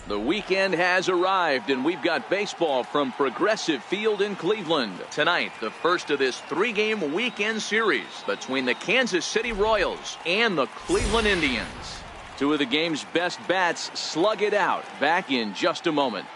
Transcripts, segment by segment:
The weekend has arrived, and we've got baseball from Progressive Field in Cleveland. Tonight, the first of this three-game weekend series between the Kansas City Royals and the Cleveland Indians. Two of the game's best bats slug it out. Back in just a moment.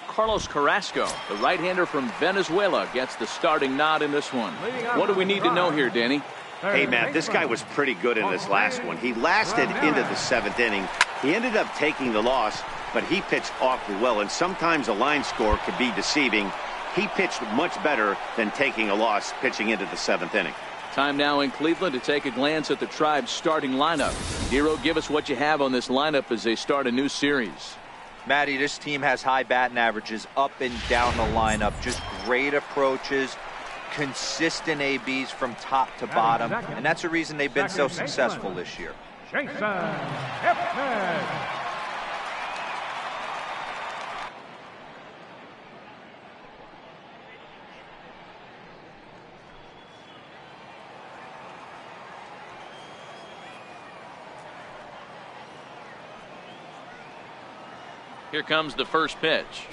Carlos Carrasco, the right-hander from Venezuela, gets the starting nod in this one. What do we need to know here, Danny? Hey, Matt, this guy was pretty good in this last one. He lasted into the seventh inning. He ended up taking the loss, but he pitched awfully well, and sometimes a line score could be deceiving. He pitched much better than taking a loss pitching into the seventh inning. Time now in Cleveland to take a glance at the Tribe's starting lineup. Dero, give us what you have on this lineup as they start a new series. Matty, this team has high batting averages up and down the lineup. Just great approaches, consistent ABs from top to bottom, and that's the reason they've been so successful this year. Here comes the first pitch.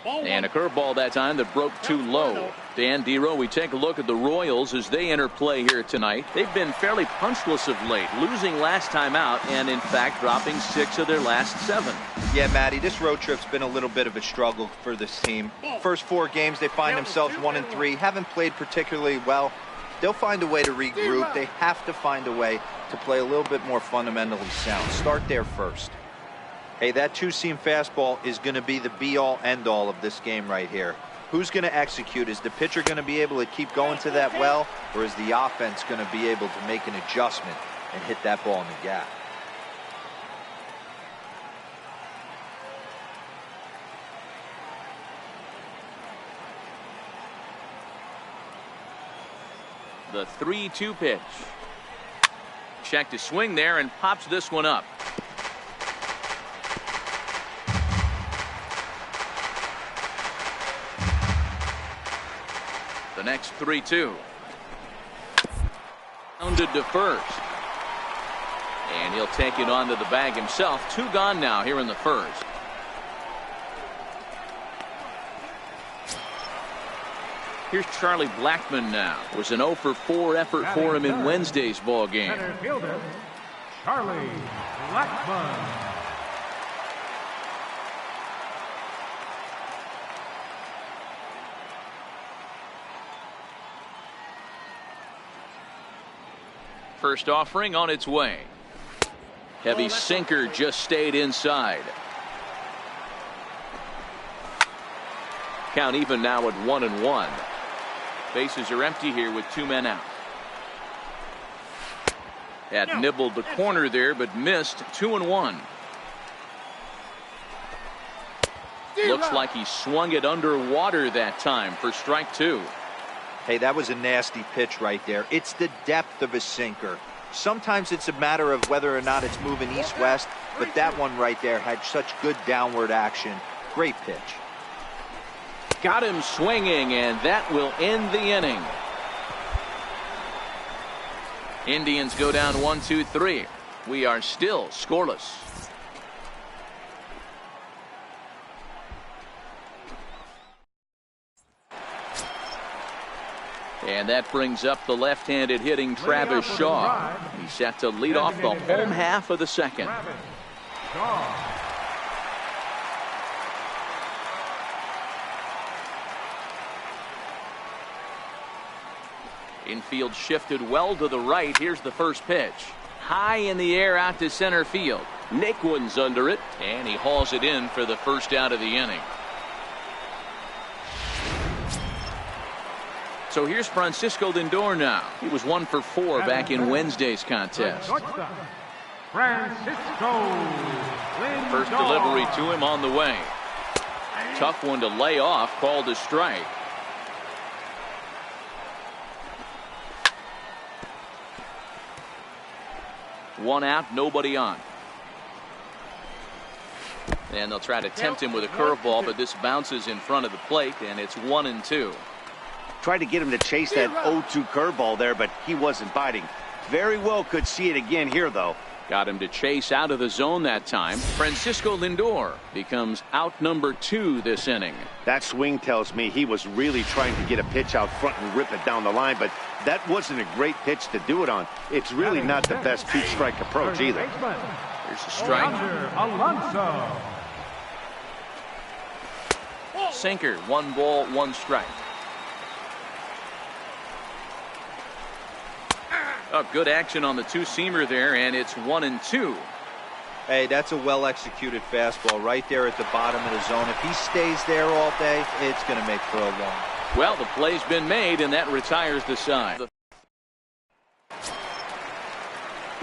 And a curveball that time that broke too low. Dan, Dero, we take a look at the Royals as they enter play here tonight. They've been fairly punchless of late, losing last time out and, in fact, dropping 6 of their last 7. Yeah, Matty, this road trip's been a little bit of a struggle for this team. First 4 games, they find themselves 1-3, haven't played particularly well. They'll find a way to regroup. They have to find a way to play a little bit more fundamentally sound. Start there first. Hey, that two-seam fastball is going to be the be-all, end-all of this game right here. Who's going to execute? Is the pitcher going to be able to keep going to that well, or is the offense going to be able to make an adjustment and hit that ball in the gap? The 3-2 pitch. Check to swing there and pops this one up. The next 3-2. Rounded to first. And he'll take it onto the bag himself. 2 gone now here in the first. Here's Charlie Blackmon now. It was an 0 for 4 effort for him in Wednesday's ball game. Center fielder, Charlie Blackmon. First offering on its way. Heavy sinker just stayed inside. Count even now at 1-1. Bases are empty here with 2 men out. Had nibbled the corner there but missed. 2-1. Looks like he swung it underwater that time for strike 2. Hey, that was a nasty pitch right there. It's the depth of a sinker. Sometimes it's a matter of whether or not it's moving east-west, but that one right there had such good downward action. Great pitch. Got him swinging, and that will end the inning. Indians go down 1-2-3. We are still scoreless. And that brings up the left-handed hitting Travis Shaw. He's set to lead off the home half of the second. Infield shifted well to the right. Here's the first pitch. High in the air out to center field. Naquin's under it, and he hauls it in for the first out of the inning. So here's Francisco Lindor now. He was 1 for 4 back in Wednesday's contest. Francisco Lindor. First delivery to him on the way. Tough one to lay off, called a strike. One out, nobody on. And they'll try to tempt him with a curveball, but this bounces in front of the plate, and it's 1-2. Tried to get him to chase that 0-2 curveball there, but he wasn't biting. Very well could see it again here, though. Got him to chase out of the zone that time. Francisco Lindor becomes out number 2 this inning. That swing tells me he was really trying to get a pitch out front and rip it down the line, but that wasn't a great pitch to do it on. It's really not the best 2-strike approach either. There's a strike. Alonso. Sinker, 1 ball, 1 strike. Oh, good action on the two-seamer there, and it's 1-2. Hey, that's a well-executed fastball right there at the bottom of the zone. If he stays there all day, it's going to make for a long. Well, the play's been made, and that retires the side.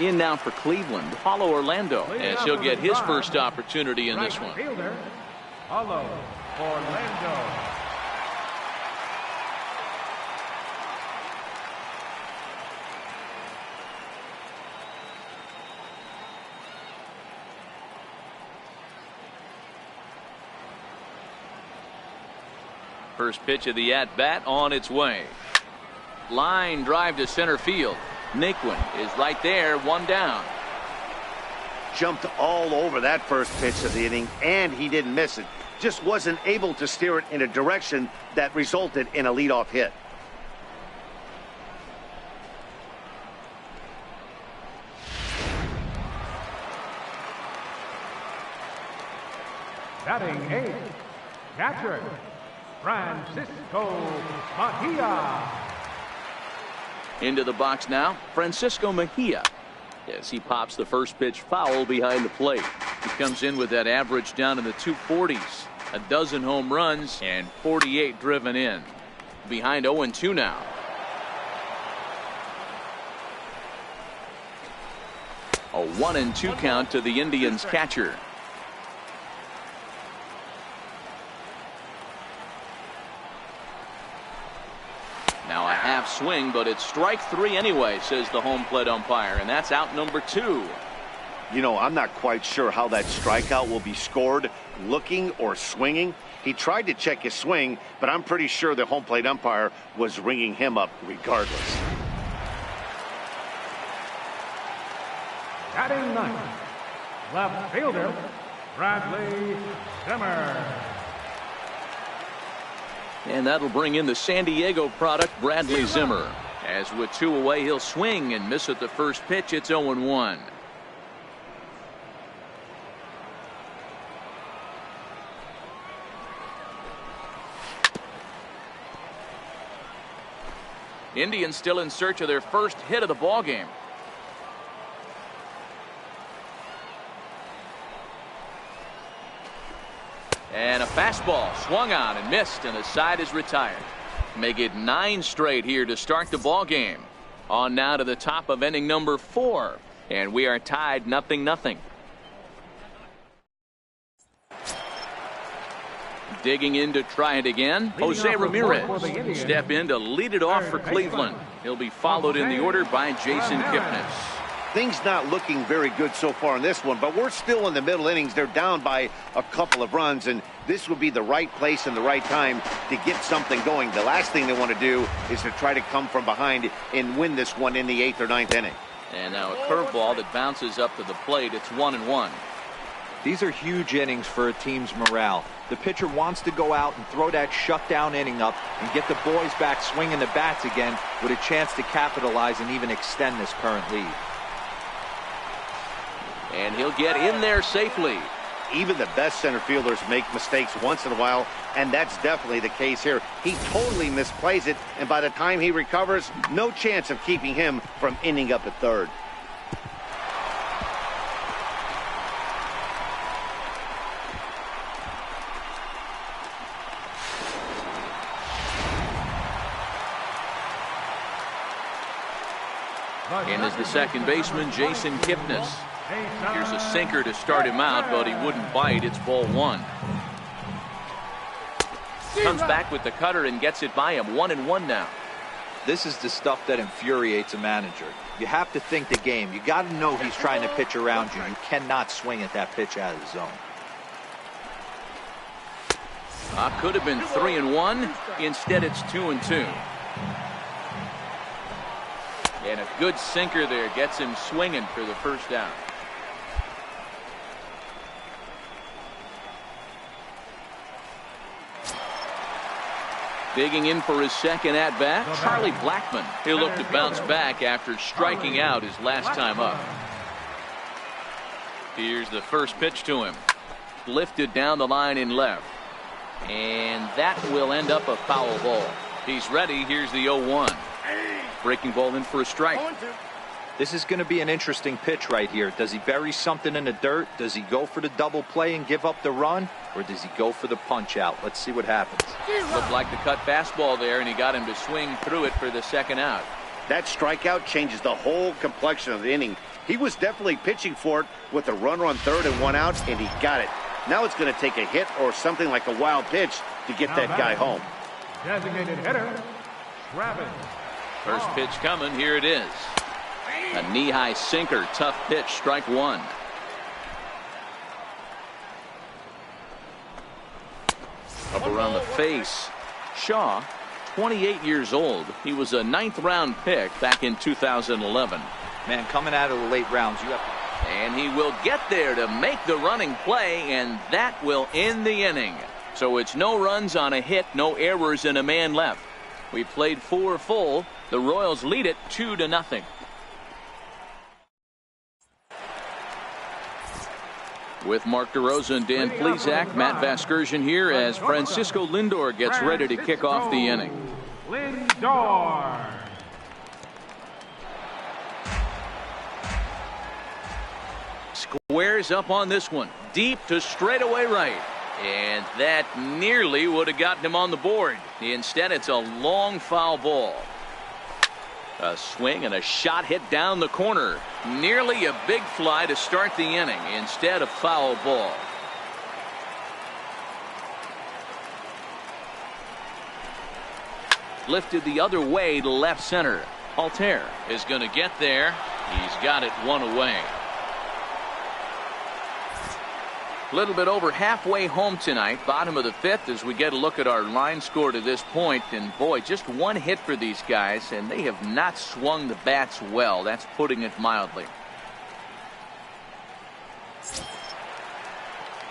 In now for Cleveland, Paulo Orlando, as he'll get his first opportunity in this one. Paulo Orlando. First pitch of the at-bat on its way. Line drive to center field. Naquin is right there, 1 down. Jumped all over that first pitch of the inning, and he didn't miss it. Just wasn't able to steer it in a direction that resulted in a leadoff hit. Batting 8th, catcher Francisco Mejia. Into the box now, Francisco Mejia. As he pops the first pitch foul behind the plate. He comes in with that average down in the 240s. A dozen home runs and 48 driven in. Behind 0-2 now. A 1-2 count to the Indians catcher. Now a half swing, but it's strike 3 anyway, says the home plate umpire, and that's out number 2. You know, I'm not quite sure how that strikeout will be scored, looking or swinging. He tried to check his swing, but I'm pretty sure the home plate umpire was ringing him up regardless. Batting 9th, left fielder Bradley Zimmer. And that'll bring in the San Diego product, Bradley Zimmer. As with 2 away, he'll swing and miss at the first pitch. It's 0-1. Indians still in search of their first hit of the ballgame. And a fastball swung on and missed, and the side is retired. Make it 9 straight here to start the ball game. On now to the top of inning number 4, and we are tied 0-0. Digging in to try it again, Jose Ramirez step in to lead it off for Cleveland. He'll be followed in the order by Jason Kipnis. Things not looking very good so far in this one, but we're still in the middle innings. They're down by a couple of runs, and this would be the right place and the right time to get something going. The last thing they want to do is to try to come from behind and win this one in the 8th or 9th inning. And now a curveball that bounces up to the plate. It's 1-1. These are huge innings for a team's morale. The pitcher wants to go out and throw that shutdown inning up and get the boys back swinging the bats again with a chance to capitalize and even extend this current lead. And he'll get in there safely. Even the best center fielders make mistakes once in a while, and that's definitely the case here. He totally misplays it, and by the time he recovers, no chance of keeping him from ending up at third. And as the second baseman, Jason Kipnis. Here's a sinker to start him out, but he wouldn't bite. It's ball one. Comes back with the cutter and gets it by him. 1-1 now. This is the stuff that infuriates a manager. You have to think the game. You got to know he's trying to pitch around you. You cannot swing at that pitch out of the zone. Could have been 3-1. Instead, it's 2-2. And a good sinker there gets him swinging for the first down. Digging in for his second at-bat, Charlie Blackmon. He'll look to bounce back after striking out his last time up. Here's the first pitch to him. Lifted down the line in left. And that will end up a foul ball. He's ready. Here's the 0-1. Breaking ball in for a strike. This is going to be an interesting pitch right here. Does he bury something in the dirt? Does he go for the double play and give up the run? Or does he go for the punch out? Let's see what happens. Looked like the cut fastball there, and he got him to swing through it for the second out. That strikeout changes the whole complexion of the inning. He was definitely pitching for it with a runner on third and 1 out, and he got it. Now it's going to take a hit or something like a wild pitch to get that guy home. Designated hitter, Travis. First pitch coming. Here it is. A knee-high sinker. Tough pitch. Strike one. Up around the face. Shaw, 28 years old. He was a 9th-round pick back in 2011. Man, coming out of the late rounds, you have to... And he will get there to make the running play, and that will end the inning. So it's no runs on a hit, no errors, and a man left. We played 4 full. The Royals lead it 2-0. With Mark DeRosa and Dan Plesac, Matt Vasgersian here as Francisco Lindor gets ready to kick off the inning. Lindor. Squares up on this one. Deep to straightaway right. And that nearly would have gotten him on the board. Instead, it's a long foul ball. A swing and a shot hit down the corner. Nearly a big fly to start the inning. Instead, a foul ball. Lifted the other way to left center. Altair is going to get there. He's got it 1 away. A little bit over halfway home tonight, bottom of the 5th, as we get a look at our line score to this point. And boy, just 1 hit for these guys, and they have not swung the bats well. That's putting it mildly.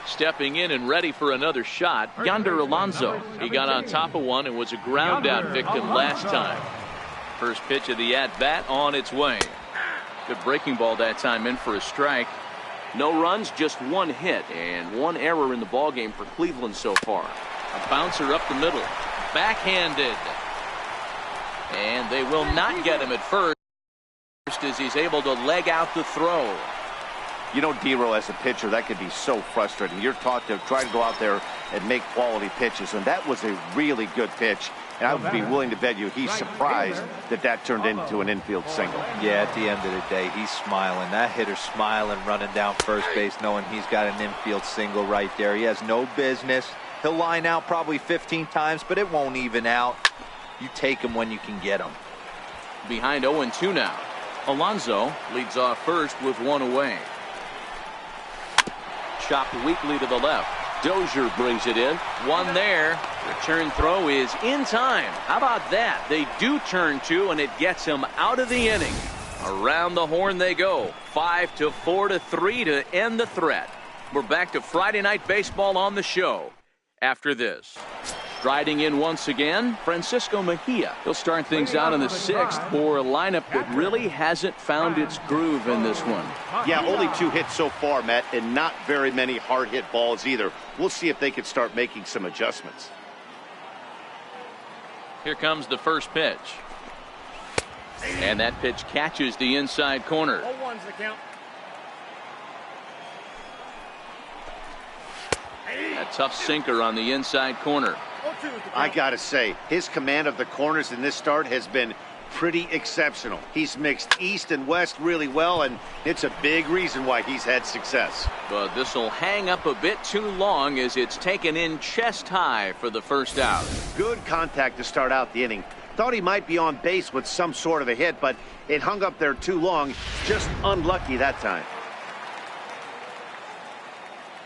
Stepping in and ready for another shot, Yonder Alonso. He got on top of one and was a ground out victim last time. First pitch of the at-bat on its way. Good breaking ball that time, in for a strike. No runs, just 1 hit, and 1 error in the ballgame for Cleveland so far. A bouncer up the middle. Backhanded. And they will not get him at first as he's able to leg out the throw. You know, D-Row, as a pitcher, that could be so frustrating. You're taught to try to go out there and make quality pitches, and that was a really good pitch. And I would be willing to bet you he's surprised that that turned into an infield single. Yeah, at the end of the day, he's smiling. That hitter's smiling, running down first base, knowing he's got an infield single right there. He has no business. He'll line out probably 15 times, but it won't even out. You take him when you can get him. Behind 0-2 now. Alonso leads off first with 1 away. Chopped weakly to the left. Dozier brings it in. 1 there. Return throw is in time. How about that? They do turn 2, and it gets him out of the inning. Around the horn they go. 5-4-3 to end the threat. We're back to Friday Night Baseball on the show after this. Striding in once again, Francisco Mejia. He'll start things out in the 6th for a lineup that really hasn't found its groove in this one. Yeah, only 2 hits so far, Matt, and not very many hard hit balls either. We'll see if they can start making some adjustments. Here comes the first pitch. And that pitch catches the inside corner. 0-1's the count. A tough sinker on the inside corner. I gotta say, his command of the corners in this start has been pretty exceptional. He's mixed east and west really well, and it's a big reason why he's had success. But this will hang up a bit too long as it's taken in chest high for the first out. Good contact to start out the inning. Thought he might be on base with some sort of a hit, but it hung up there too long. Just unlucky that time.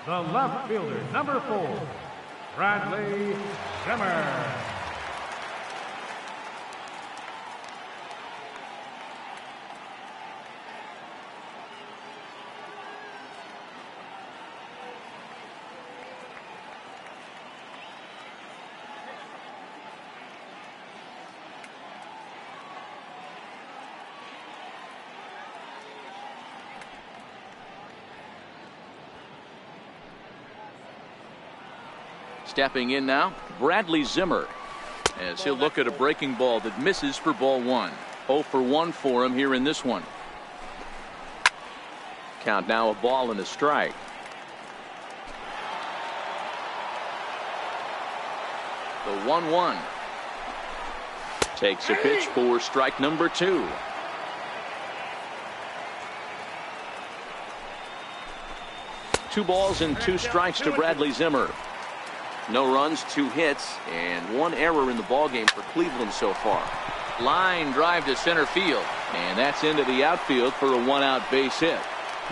The left fielder, number 4, Bradley Zimmer. Stepping in now, Bradley Zimmer, as he'll look at a breaking ball that misses for ball 1. 0 for 1 for him here in this one. Count now, a ball and a strike. The 1-1. Takes a pitch for strike number 2. Two balls and 2 strikes to Bradley Zimmer. No runs, 2 hits, and 1 error in the ballgame for Cleveland so far. Line drive to center field, and that's into the outfield for a 1-out base hit.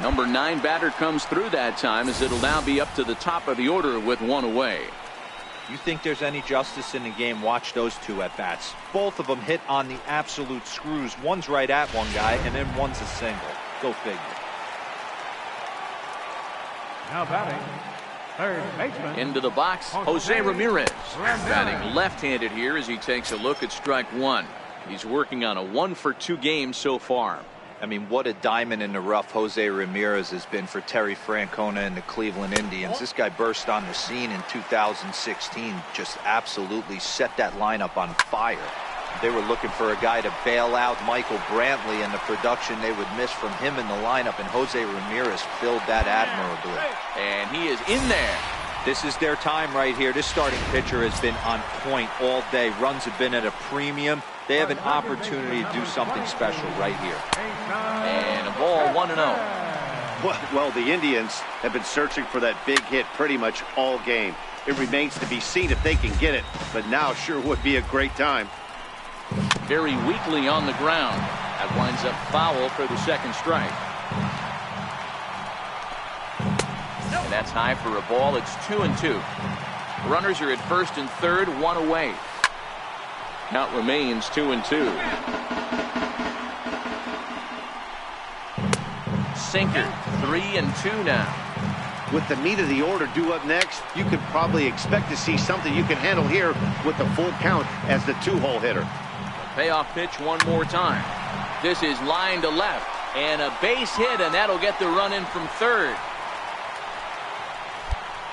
Number 9 batter comes through that time, as it'll now be up to the top of the order with 1 away. You think there's any justice in the game? Watch those 2 at bats. Both of them hit on the absolute screws. One's right at one guy, and then one's a single. Go figure. Now batting, third baseman. Into the box, Jose Ramirez. Batting left-handed here as he takes a look at strike 1. He's working on a 1 for 2 game so far. I mean, what a diamond in the rough Jose Ramirez has been for Terry Francona and the Cleveland Indians. This guy burst on the scene in 2016, just absolutely set that lineup on fire. They were looking for a guy to bail out Michael Brantley, and the production they would miss from him in the lineup, and Jose Ramirez filled that admirably. And he is in there. This is their time right here. This starting pitcher has been on point all day. Runs have been at a premium. They have an opportunity to do something special right here. And a ball, 1-0. Well, the Indians have been searching for that big hit pretty much all game. It remains to be seen if they can get it, but now sure would be a great time. Very weakly on the ground. That winds up foul for the second strike. And that's high for a ball. It's 2-2. Runners are at first and third, 1 away. Count remains 2-2. Sinker, 3-2 now. With the meat of the order due up next, you could probably expect to see something you can handle here with the full count as the 2-hole hitter. Payoff pitch one more time. This is line to left, and a base hit, and that'll get the run in from third.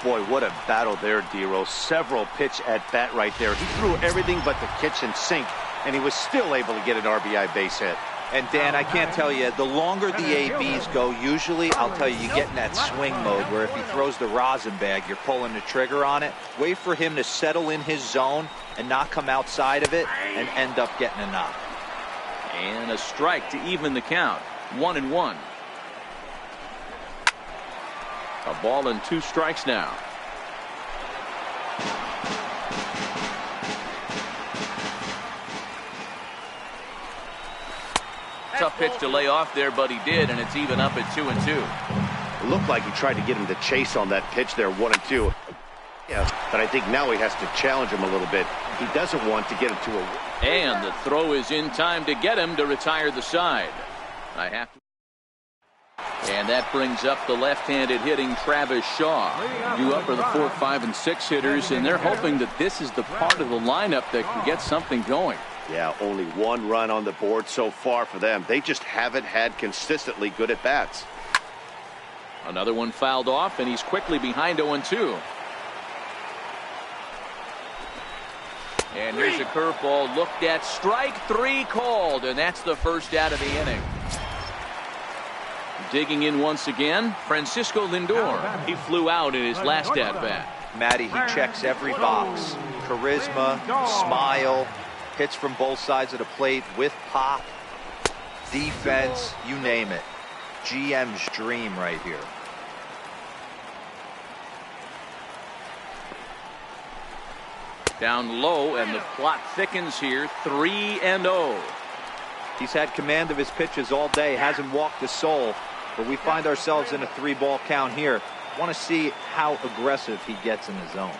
Boy, what a battle there, Dero. Several pitch at bat right there. He threw everything but the kitchen sink, and he was still able to get an RBI base hit. And Dan, I can't tell you, the longer the ABs go, usually I'll tell you, you get in that swing mode where if he throws the rosin bag, you're pulling the trigger on it. Wait for him to settle in his zone and not come outside of it and end up getting a knock. And a strike to even the count. 1-1. A ball and 2 strikes now. Tough pitch to lay off there, but he did, and it's even up at 2-2. It looked like he tried to get him to chase on that pitch there, 1-2. Yeah, but I think now he has to challenge him a little bit. He doesn't want to get him to a... And the throw is in time to get him to retire the side. I have to... And that brings up the left-handed hitting Travis Shaw. You up are the 4, 5, and 6 hitters, and they're hoping that this is the part of the lineup that can get something going. Yeah, only 1 run on the board so far for them. They just haven't had consistently good at-bats. Another one fouled off, and he's quickly behind 0-2. And here's a curveball looked at. Strike 3 called, and that's the first out of the inning. Digging in once again, Francisco Lindor. He flew out in his last at-bat. Matty, he checks every box. Charisma, smile, hits from both sides of the plate with pop, defense, you name it. GM's dream right here. Down low, and the plot thickens here. 3-0. He's had command of his pitches all day, hasn't walked a soul, but we find ourselves in a 3-ball count here. Want to see how aggressive he gets in the zone.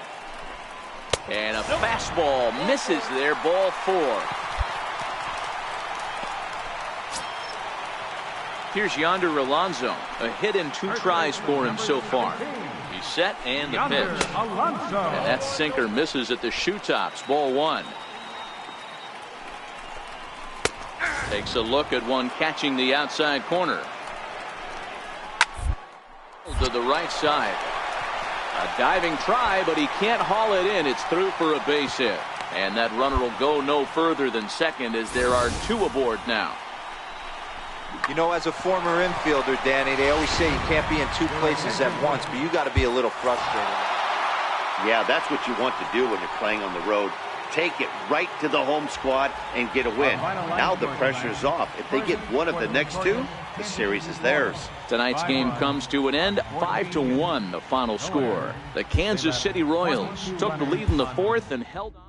And a fastball misses there. Ball 4. Here's Yonder Alonso. A hit and 2 tries for him so far. He's set, and the pitch. And that sinker misses at the shoe tops. Ball 1. Takes a look at one catching the outside corner. To the right side. A diving try, but he can't haul it in. It's through for a base hit. And that runner will go no further than second, as there are 2 aboard now. You know, as a former infielder, Danny, they always say you can't be in 2 places at once, but you got to be a little frustrated. Yeah, that's what you want to do when you're playing on the road. Take it right to the home squad and get a win. Now the pressure's off. If they get one of the next 2, the series is theirs. Tonight's game comes to an end. 5-1 the final score. The Kansas City Royals took the lead in the 4th and held on.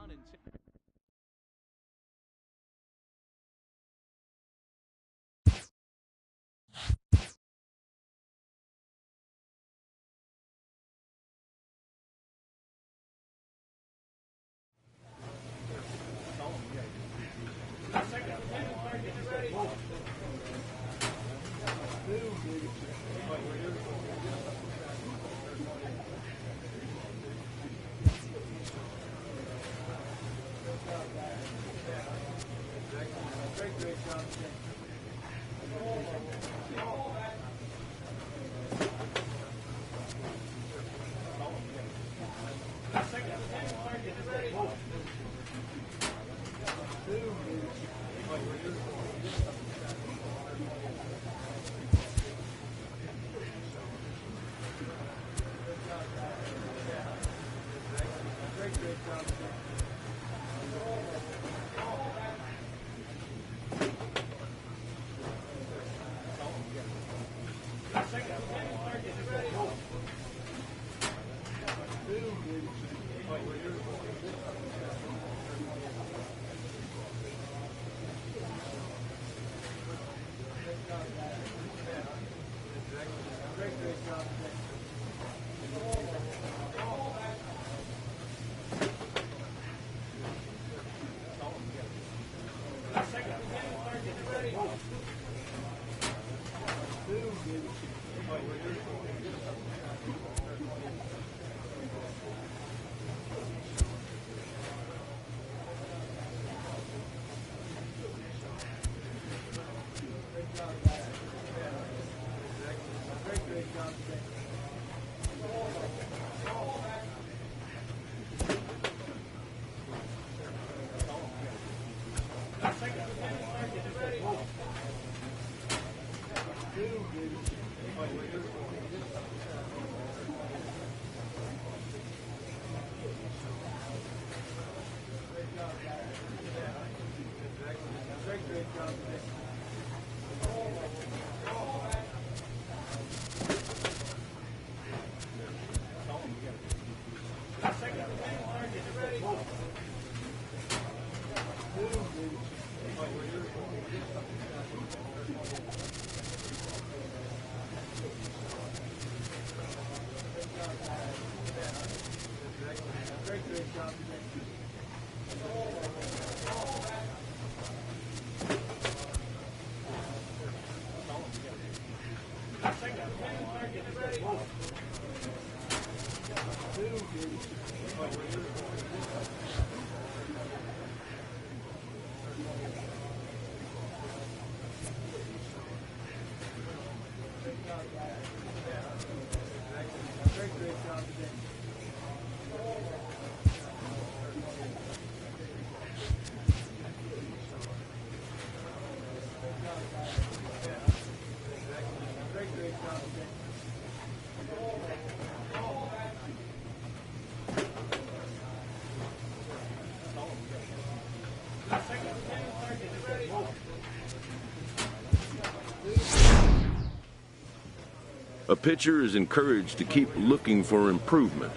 A pitcher is encouraged to keep looking for improvement.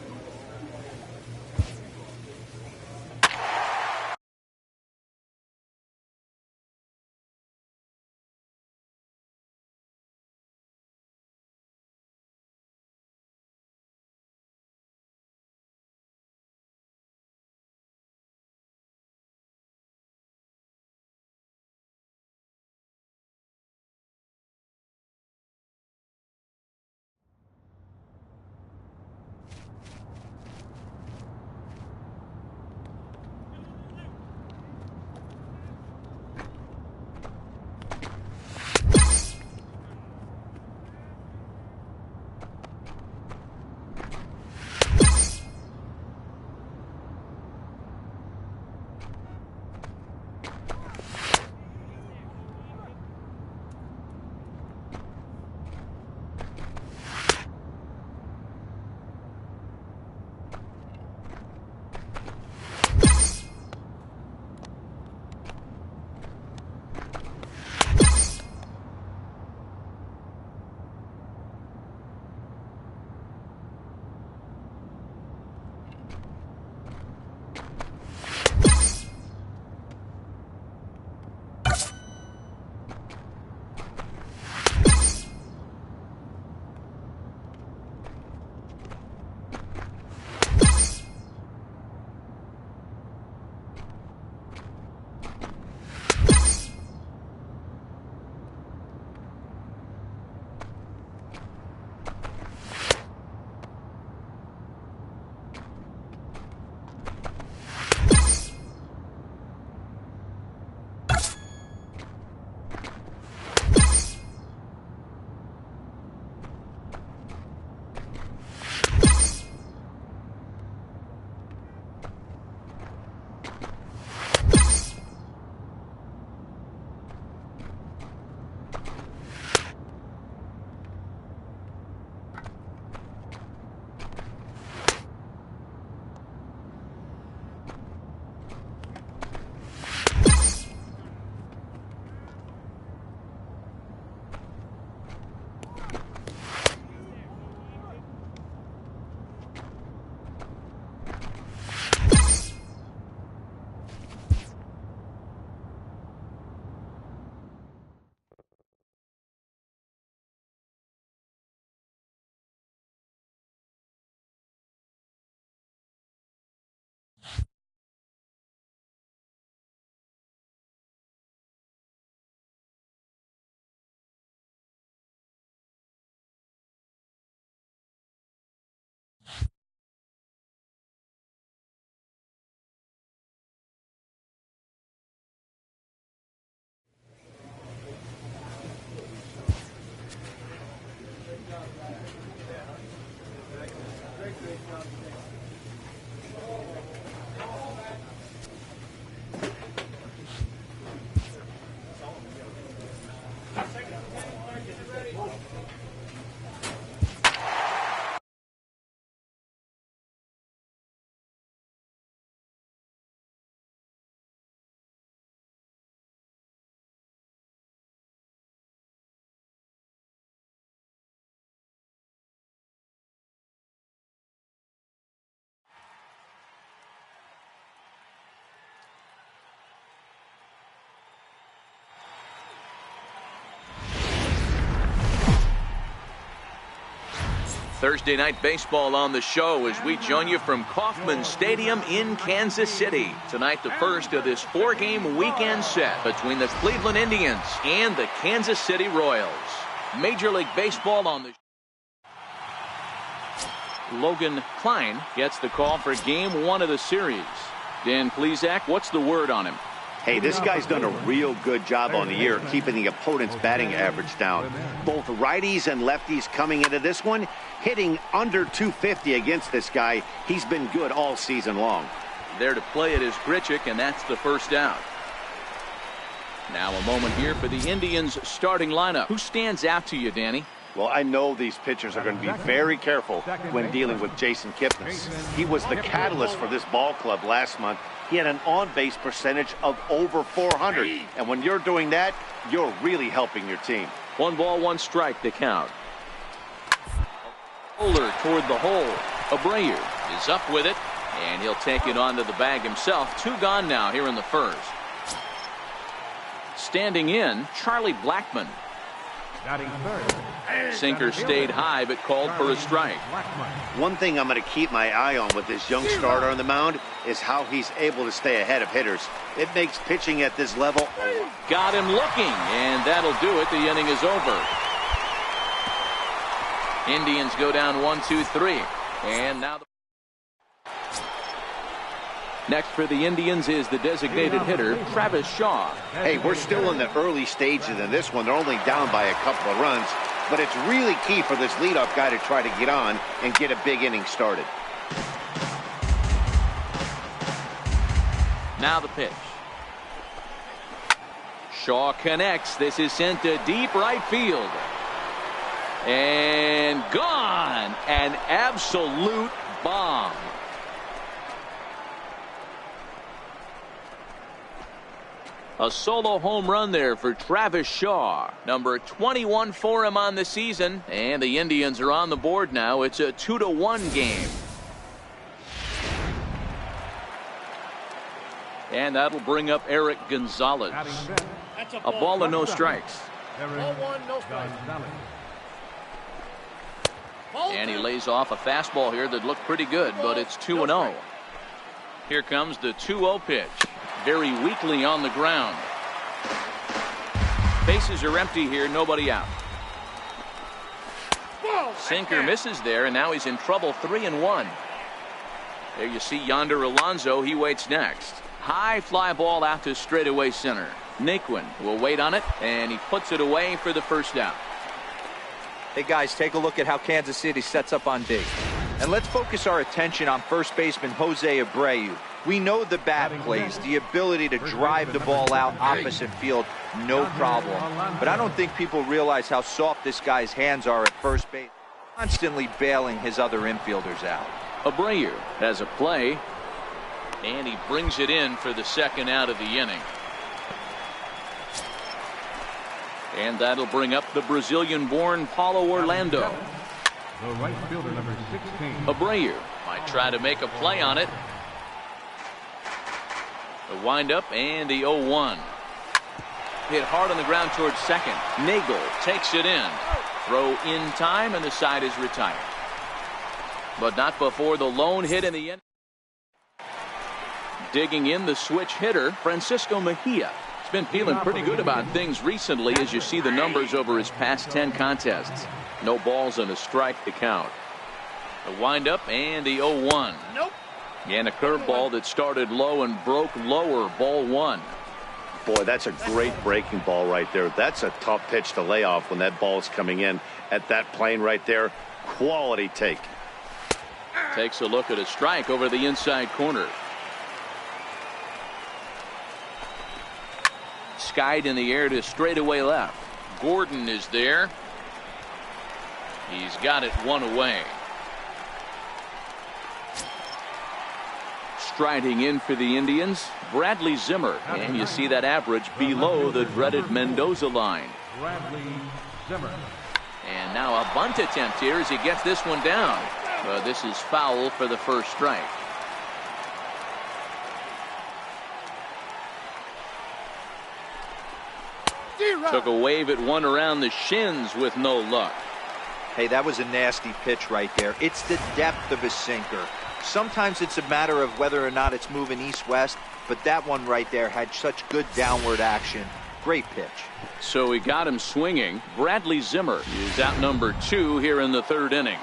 Thursday Night Baseball on the show as we join you from Kauffman Stadium in Kansas City. Tonight, the first of this four-game weekend set between the Cleveland Indians and the Kansas City Royals. Major League Baseball on the Logan Klein gets the call for game 1 of the series. Dan Plesac, what's the word on him? Hey, this guy's done a real good job on the year keeping the opponent's batting average down. Both righties and lefties coming into this one, hitting under 250 against this guy. He's been good all season long. There to play it is Grichuk, and that's the first out. Now a moment here for the Indians' starting lineup. Who stands out to you, Danny? Well, I know these pitchers are going to be very careful when dealing with Jason Kipnis. He was the catalyst for this ball club last month. He had an on-base percentage of over 400. And when you're doing that, you're really helping your team. 1 ball, 1 strike, the count. Bowler toward the hole. Abreu is up with it, and he'll take it onto the bag himself. 2 gone now here in the first. Standing in, Charlie Blackmon. Sinker stayed high, but called for a strike. One thing I'm going to keep my eye on with this young starter on the mound is how he's able to stay ahead of hitters. It makes pitching at this level. Got him looking, and that'll do it. The inning is over. Indians go down 1-2-3, and now next for the Indians is the designated hitter, Travis Shaw. Hey, we're still in the early stages in this one. They're only down by a couple of runs, but it's really key for this leadoff guy to try to get on and get a big inning started. Now the pitch. Shaw connects. This is sent to deep right field. And gone. An absolute bomb. A solo home run there for Travis Shaw. Number 21 for him on the season. And the Indians are on the board now. It's a 2-1 game. And that'll bring up Eric Gonzalez. A ball and no strikes. And he lays off a fastball here that looked pretty good, but it's 2-0. Here comes the 2-0 pitch. Very weakly on the ground. Bases are empty here, nobody out. Sinker misses there, and now he's in trouble. 3-1. There you see Yonder Alonso. He waits next. High fly ball out to straightaway center. Naquin will wait on it, and he puts it away for the first out. Hey guys, take a look at how Kansas City sets up on D. And let's focus our attention on first baseman Jose Abreu. We know the bat plays, the ability to drive the ball out opposite field, no problem. But I don't think people realize how soft this guy's hands are at first base, constantly bailing his other infielders out. Abreu has a play, and he brings it in for the second out of the inning. And that'll bring up the Brazilian-born Paulo Orlando. The right fielder, number 16. Abreu might try to make a play on it. The windup and the 0-1. Hit hard on the ground towards second. Nagel takes it in. Throw in time, and the side is retired. But not before the lone hit in the end. Digging in the switch hitter, Francisco Mejia. He's been feeling pretty good about things recently as you see the numbers over his past 10 contests. No balls and a strike to count. The windup and the 0-1. Nope. And a curveball that started low and broke lower. Ball 1. Boy, that's a great breaking ball right there. That's a tough pitch to lay off when that ball is coming in at that plane right there. Quality take. Takes a look at a strike over the inside corner. Skied in the air to straightaway left. Gordon is there. He's got it one away. Striding in for the Indians, Bradley Zimmer. And you see that average below the dreaded Mendoza line. Bradley Zimmer. And now a bunt attempt here as he gets this one down. This is foul for the first strike. Took a wave at one around the shins with no luck. Hey, that was a nasty pitch right there. It's the depth of his sinker. Sometimes it's a matter of whether or not it's moving east-west, but that one right there had such good downward action. Great pitch. So he got him swinging. Bradley Zimmer is out number 2 here in the 3rd inning.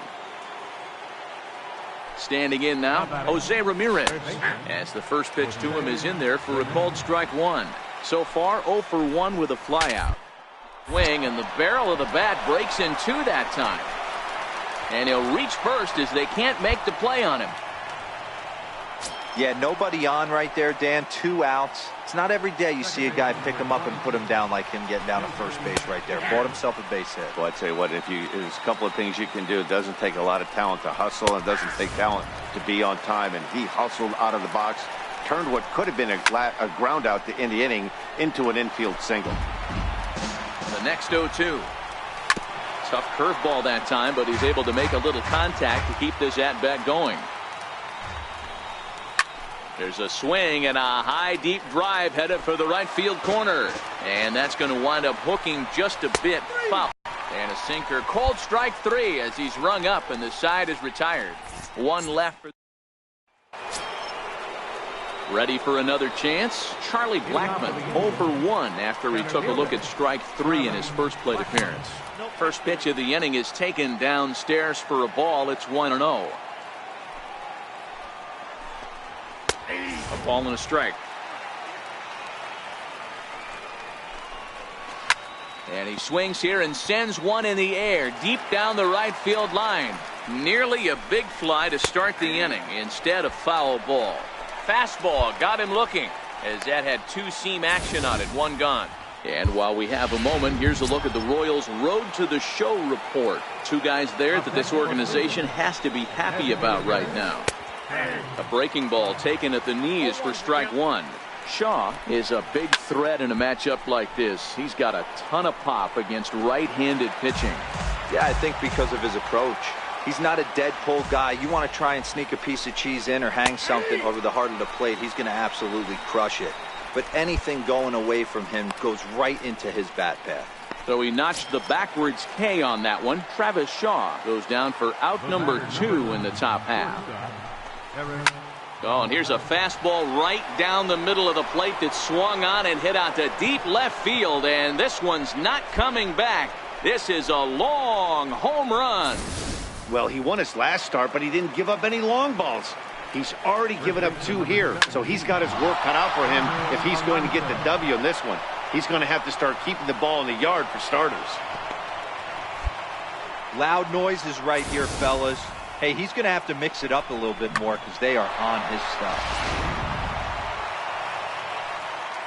Standing in now, Jose Ramirez, as the first pitch to him is in there for a called strike 1. So far 0 for 1 with a flyout. Swing, and the barrel of the bat breaks in 2 that time. And he'll reach first as they can't make the play on him. Yeah, nobody on right there, Dan. 2 outs. It's not every day you see a guy pick him up and put him down like him getting down to first base right there. Bought himself a base hit. Well, I tell you what, there's a couple of things you can do. It doesn't take a lot of talent to hustle, and it doesn't take talent to be on time. And he hustled out of the box, turned what could have been a ground out in the inning into an infield single. The next 0-2. Tough curveball that time, but he's able to make a little contact to keep this at-bat going. There's a swing and a high deep drive headed for the right field corner. And that's going to wind up hooking just a bit foul. And a sinker, called strike 3 as he's rung up and the side is retired. 1 left. Ready for another chance? Charlie Blackmon 0 for 1 after he took a look at strike 3 in his first plate appearance. First pitch of the inning is taken downstairs for a ball. It's 1-0. A ball and a strike. And he swings here and sends one in the air deep down the right field line. Nearly a big fly to start the inning instead of foul ball. Fastball got him looking as that had 2-seam action on it. 1 gone. And while we have a moment, here's a look at the Royals' Road to the Show report. 2 guys there that this organization has to be happy about right now. A breaking ball taken at the knees for strike 1. Shaw is a big threat in a matchup like this. He's got a ton of pop against right-handed pitching. Yeah, I think because of his approach. He's not a dead pull guy. You want to try and sneak a piece of cheese in or hang something over the heart of the plate, he's going to absolutely crush it. But anything going away from him goes right into his bat path. So he notched the backwards K on that one. Travis Shaw goes down for out number 2 in the top half. Oh, and here's a fastball right down the middle of the plate that swung on and hit out to deep left field. And this one's not coming back. This is a long home run. Well, he won his last start, but he didn't give up any long balls. He's already given up 2 here, so he's got his work cut out for him if he's going to get the W in this one. He's going to have to start keeping the ball in the yard for starters. Loud noises right here, fellas. Hey, he's going to have to mix it up a little bit more because they are on his stuff.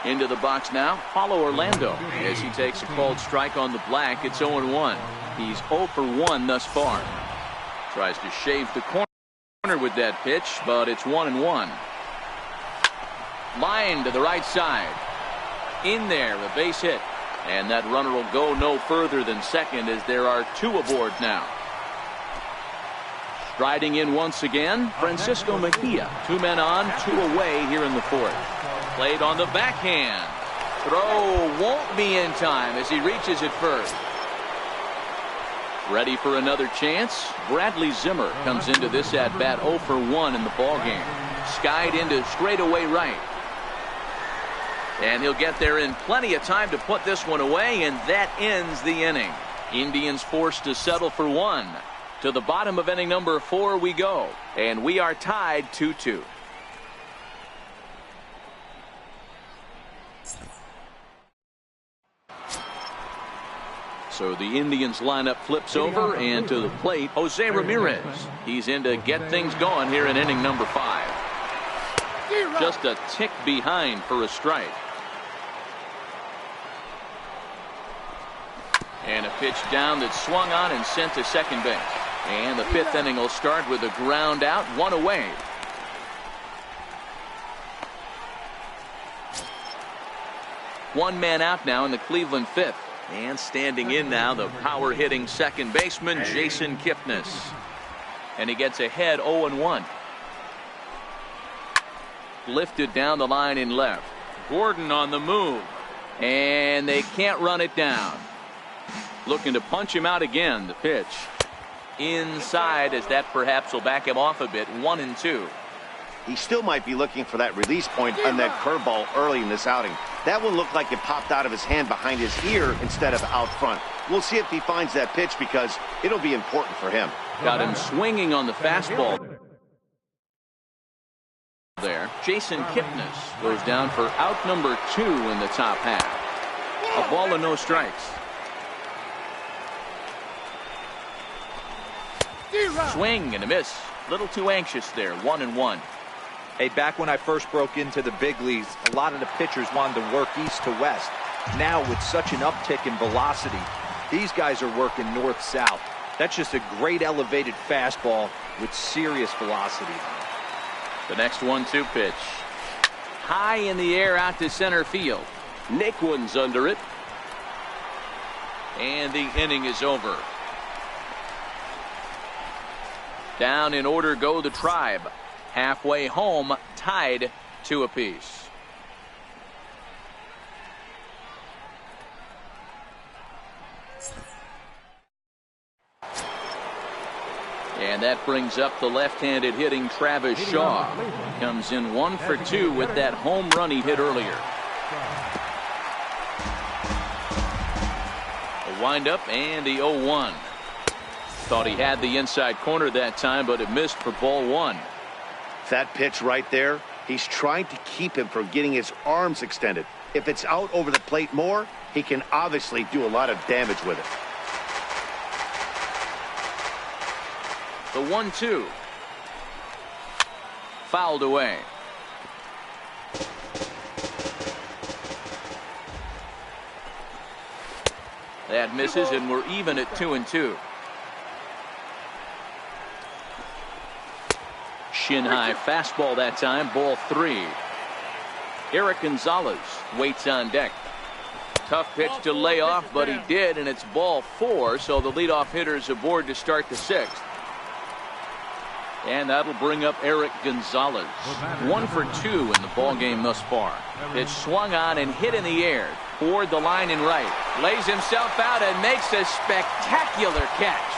Into the box now, Paulo Orlando as he takes a called strike on the black. It's 0-1. He's 0 for 1 thus far. Tries to shave the corner with that pitch, but it's 1-1. Line to the right side. In there, a base hit. And that runner will go no further than second as there are 2 aboard now. Striding in once again, Francisco Mejia. 2 men on, 2 away here in the 4th. Played on the backhand. Throw won't be in time as he reaches it first. Ready for another chance? Bradley Zimmer comes into this at-bat 0 for 1 in the ballgame. Skied into straightaway right. And he'll get there in plenty of time to put this one away, and that ends the inning. Indians forced to settle for 1. To the bottom of inning number 4 we go, and we are tied 2-2. So the Indians lineup flips over, and to the plate, Jose Ramirez. He's in to get things going here in inning number 5. Just a tick behind for a strike. And a pitch down that swung on and sent to second base. And the 5th inning will start with a ground out, 1 away. One man out now in the Cleveland 5th. And standing in now, the power hitting second baseman, Jason Kipnis. And he gets ahead 0-1. Lifted down the line in left. Gordon on the move. And they can't run it down. Looking to punch him out again. The pitch inside as that perhaps will back him off a bit. 1-2. He still might be looking for that release point on that curveball early in this outing. That one looked like it popped out of his hand behind his ear instead of out front. We'll see if he finds that pitch because it'll be important for him. Got him swinging on the fastball there. Jason Kipnis goes down for out number 2 in the top half. A ball and no strikes. Swing and a miss. Little too anxious there. 1-1. Hey, back when I first broke into the big leagues, a lot of the pitchers wanted to work east to west. Now, with such an uptick in velocity, these guys are working north-south. That's just a great elevated fastball with serious velocity. The next 1-2 pitch. High in the air out to center field. Naquin's under it. And the inning is over. Down in order go the Tribe. Halfway home, tied 2 apiece. And that brings up the left-handed hitting Travis Shaw. Comes in 1 for 2 with that home run he hit earlier. A windup and the 0-1. Thought he had the inside corner that time, but it missed for ball 1. That pitch right there, he's trying to keep him from getting his arms extended. If it's out over the plate more, he can obviously do a lot of damage with it. The 1-2. Fouled away. That misses, and we're even at 2-2. Shin high fastball that time, ball 3. Eric Gonzalez waits on deck. Tough pitch to lay off, but he did, and it's ball 4, so the leadoff hitter's aboard to start the 6th. And that'll bring up Eric Gonzalez. 1 for 2 in the ball game thus far. Pitch swung on and hit in the air toward the line and right. Lays himself out and makes a spectacular catch.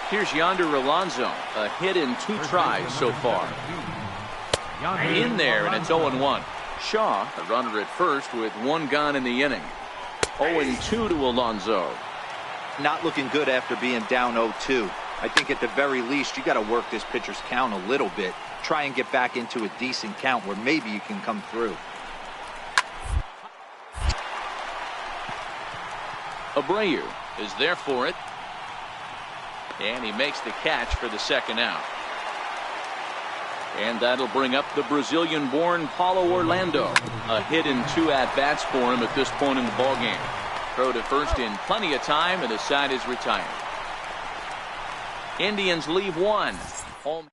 Here's Yonder Alonso, a hit in 2 tries so far. In there, and it's 0-1. Shaw, a runner at first with 1 gone in the inning. 0-2 to Alonso. Not looking good after being down 0-2. I think at the very least you got to work this pitcher's count a little bit. Try and get back into a decent count where maybe you can come through. Abreu is there for it. And he makes the catch for the 2nd out. And that'll bring up the Brazilian-born Paulo Orlando. A hit in 2 at-bats for him at this point in the ballgame. Throw to first in plenty of time, and the side is retired. Indians leave 1. Home.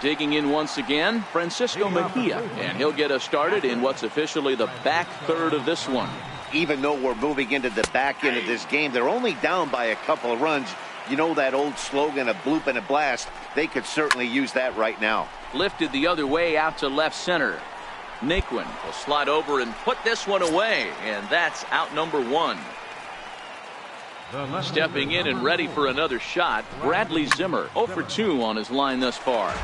Digging in once again, Francisco Mejia, and he'll get us started in what's officially the back third of this one. Even though we're moving into the back end of this game, they're only down by a couple of runs. You know that old slogan, a bloop and a blast. They could certainly use that right now. Lifted the other way out to left center. Naquin will slide over and put this one away, and that's out number 1. Stepping in and ready for another shot, Bradley Zimmer, 0 for 2 on his line thus far.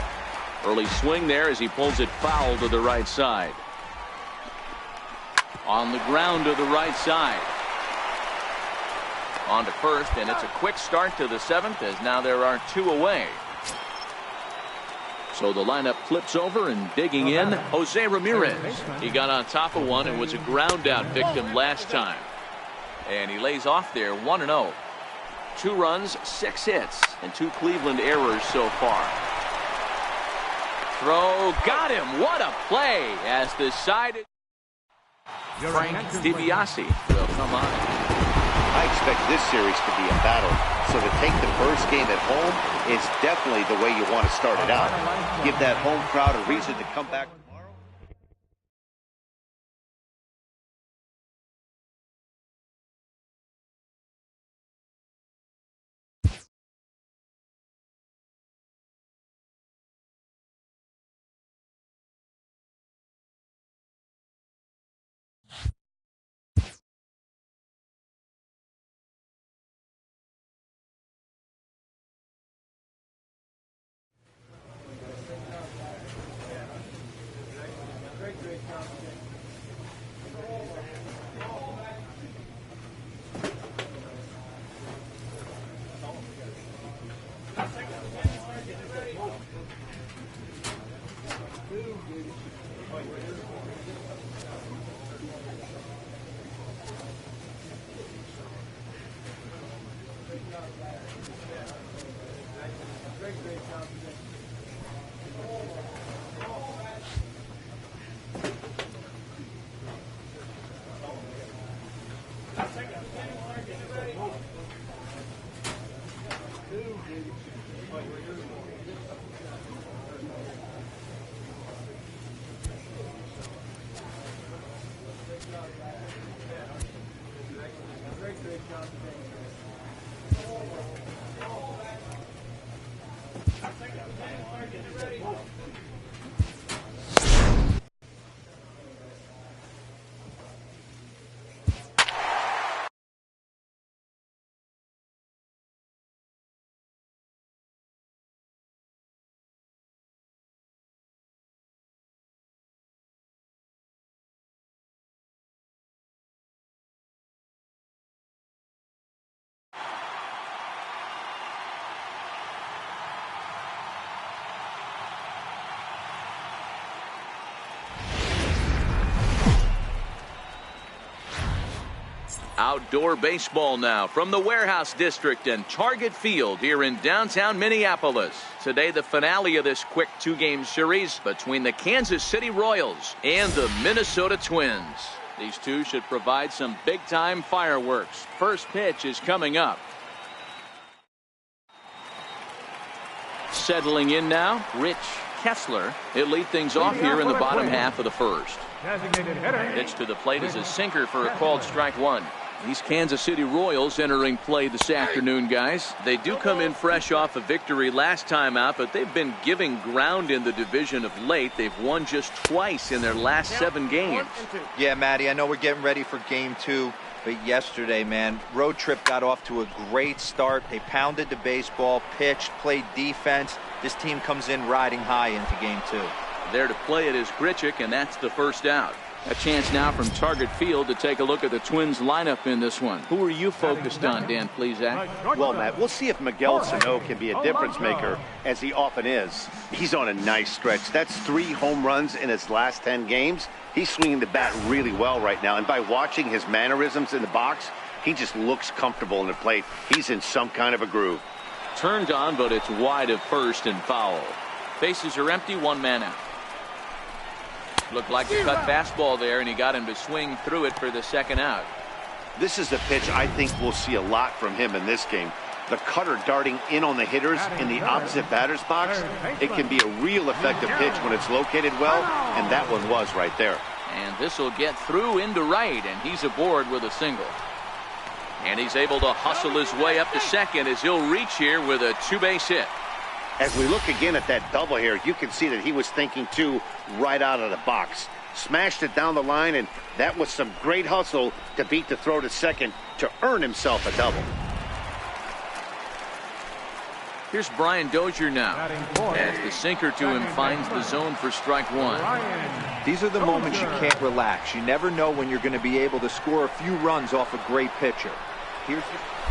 Early swing there as he pulls it foul to the right side. On the ground to the right side. On to first, and it's a quick start to the 7th as now there are 2 away. So the lineup flips over, and digging in, Jose Ramirez. He got on top of one and was a ground out victim last time. And he lays off there 1-0. 2 runs, 6 hits, and 2 Cleveland errors so far. Throw, got him. What a play as the side. Frank DiBiase will come on. I expect this series to be a battle. So to take the first game at home is definitely the way you want to start it out. Give that home crowd a reason to come back. Outdoor baseball now from the Warehouse District and Target Field here in downtown Minneapolis. Today, the finale of this quick two-game series between the Kansas City Royals and the Minnesota Twins. These two should provide some big-time fireworks. First pitch is coming up. Settling in now, Rich Kessler. He'll lead things off here in the bottom half of the first. Pitch to the plate is a sinker for a called strike one. These Kansas City Royals entering play this afternoon, guys. They do come in fresh off a victory last time out, but they've been giving ground in the division of late. They've won just twice in their last 7 games. Yeah, Matty, I know we're getting ready for game 2, but yesterday, man, road trip got off to a great start. They pounded the baseball, pitched, played defense. This team comes in riding high into game 2. There to play it is Grichuk, and that's the first out. A chance now from Target Field to take a look at the Twins lineup in this one. Who are you focused on, Dan Plesac? Well, Matt, we'll see if Miguel Sano can be a difference maker, as he often is. He's on a nice stretch. That's 3 home runs in his last 10 games. He's swinging the bat really well right now, and by watching his mannerisms in the box, he just looks comfortable in the plate. He's in some kind of a groove. Turned on, but it's wide of first and foul. Bases are empty, 1 man out. Looked like a cut fastball there, and he got him to swing through it for the second out. This is a pitch I think we'll see a lot from him in this game. The cutter darting in on the hitters in the opposite batter's box. It can be a real effective pitch when it's located well, and that one was right there. And this will get through into right, and he's aboard with a single. And he's able to hustle his way up to second as he'll reach here with a 2-base hit. As we look again at that double here, you can see that he was thinking too right out of the box. Smashed it down the line, and that was some great hustle to beat the throw to second to earn himself a double. Here's Brian Dozier now as the sinker to him finds the zone for strike one. These are the moments you can't relax. You never know when you're going to be able to score a few runs off a great pitcher.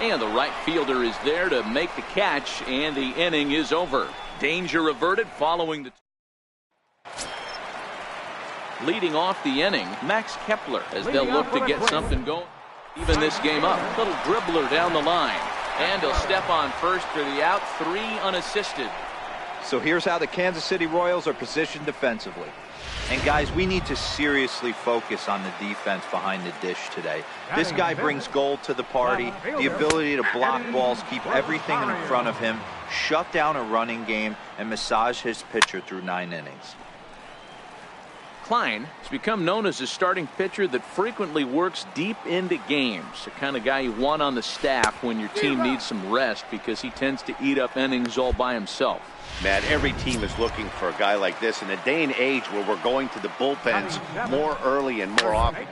And the right fielder is there to make the catch, and the inning is over. Danger averted following the... Leading off the inning, Max Kepler, as they'll look to get something going. Even this game up. Little dribbler down the line. And he'll step on first for the out, 3 unassisted. So here's how the Kansas City Royals are positioned defensively. And guys, we need to seriously focus on the defense behind the dish today. This guy brings gold to the party, the ability to block balls, keep everything in front of him, shut down a running game, and massage his pitcher through 9 innings. Klein has become known as a starting pitcher that frequently works deep into games. The kind of guy you want on the staff when your team needs some rest, because he tends to eat up innings all by himself. Matt, every team is looking for a guy like this in a day and age where we're going to the bullpens more early and more often.